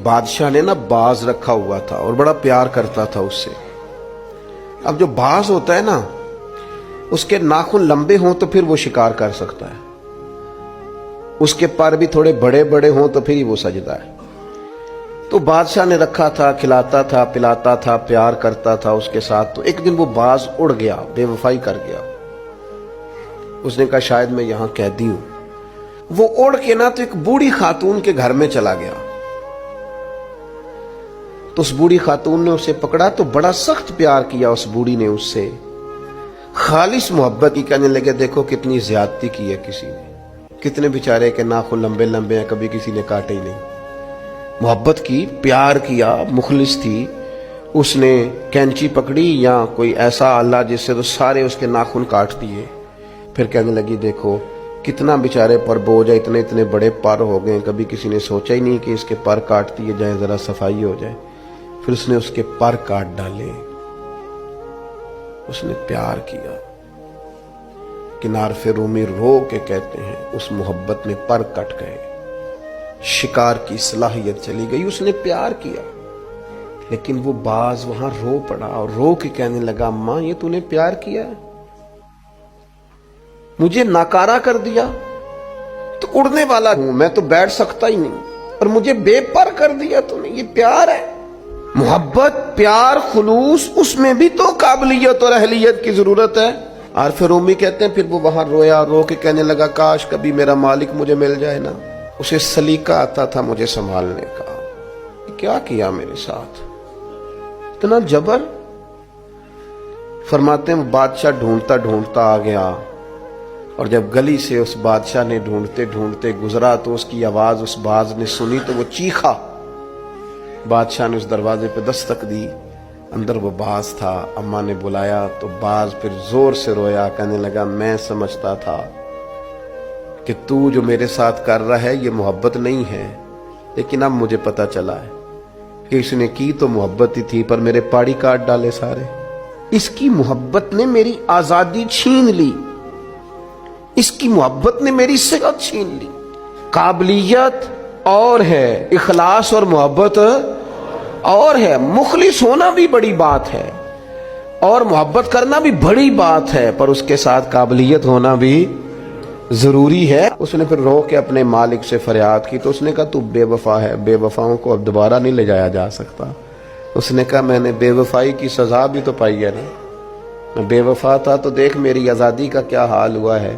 بادشاہ نے نا باز رکھا ہوا تھا اور بڑا پیار کرتا تھا اس سے۔ اب جو باز ہوتا ہے نا، اس کے ناخن لمبے ہوں تو پھر وہ شکار کر سکتا ہے، اس کے پر بھی تھوڑے بڑے بڑے ہوں تو پھر ہی وہ سجدہ ہے۔ تو بادشاہ نے رکھا تھا، کھلاتا تھا، پلاتا تھا، پیار کرتا تھا اس کے ساتھ۔ تو ایک دن وہ باز اڑ گیا، بے وفائی کر گیا۔ اس نے کہا شاید میں یہاں قیدی ہوں۔ وہ اڑ کے نا تو ایک بوڑھی خاتون کے گھر میں چلا گیا۔ تو اس بوڑھی خاتون نے اسے پکڑا تو بڑا سخت پیار کیا اس بوڑھی نے اس سے، خالص محبت کی۔ کہنے لگے دیکھو کتنی زیادتی کی ہے کسی نے، کتنے بیچارے کے ناخن لمبے لمبے ہیں، کبھی کسی نے کاٹے ہی نہیں۔ محبت کی، پیار کیا، مخلص تھی۔ اس نے کینچی پکڑی یا کوئی ایسا آلہ جس سے تو سارے اس کے ناخن کاٹ دیے۔ پھر کہنے لگی دیکھو کتنا بیچارے پر بوجھ ہے، اتنے اتنے بڑے پر ہو گئے، کبھی کسی نے سوچا ہی نہیں کہ اس کے پر کاٹ دیے جائیں، ذرا صفائی ہو جائے۔ پھر اس نے اس کے پر کاٹ ڈالے، اس نے پیار کیا۔ کنارف رومی رو کے کہتے ہیں اس محبت میں پر کٹ گئے، شکار کی صلاحیت چلی گئی۔ اس نے پیار کیا، لیکن وہ باز وہاں رو پڑا اور رو کے کہنے لگا اماں یہ تو نے پیار کیا ہے، مجھے ناکارہ کر دیا، تو اڑنے والا ہوں میں، تو بیٹھ سکتا ہی نہیں، اور مجھے بے پر کر دیا تو نے۔ یہ پیار ہے، محبت، پیار، خلوص، اس میں بھی تو قابلیت اور اہلیت کی ضرورت ہے۔ عارف رومی کہتے ہیں پھر وہ وہاں رویا، رو کے کہنے لگا کاش کبھی میرا مالک مجھے مل جائے نا، اسے سلیقہ آتا تھا مجھے سنبھالنے کا۔ کیا کیا میرے ساتھ، اتنا جبر۔ فرماتے ہیں بادشاہ ڈھونڈتا ڈھونڈتا آ گیا، اور جب گلی سے اس بادشاہ نے ڈھونڈتے ڈھونڈتے گزرا تو اس کی آواز اس باز نے سنی تو وہ چیخا۔ بادشاہ نے اس دروازے پہ دستک دی، اندر وہ باز تھا۔ اماں نے بلایا تو باز پھر زور سے رویا، کہنے لگا میں سمجھتا تھا کہ تو جو میرے ساتھ کر رہا ہے یہ محبت نہیں ہے، لیکن اب مجھے پتا چلا ہے کہ اس نے کی تو محبت ہی تھی، پر میرے پاڑی کاٹ ڈالے سارے۔ اس کی محبت نے میری آزادی چھین لی، اس کی محبت نے میری صحت چھین لی۔ قابلیت اور ہے، اخلاص اور محبت اور ہے، مخلص ہونا بھی بڑی بات ہے اور محبت کرنا بھی بڑی بات ہے، پر اس کے ساتھ قابلیت ہونا بھی ضروری ہے۔ اس نے پھر رو کے اپنے مالک سے فریاد کی تو اس نے کہا تو بے وفا ہے، بے وفاؤں کو اب دوبارہ نہیں لے جایا جا سکتا۔ اس نے کہا میں نے بے وفائی کی سزا بھی تو پائی ہے نا، میں بے وفا تھا تو دیکھ میری آزادی کا کیا حال ہوا ہے۔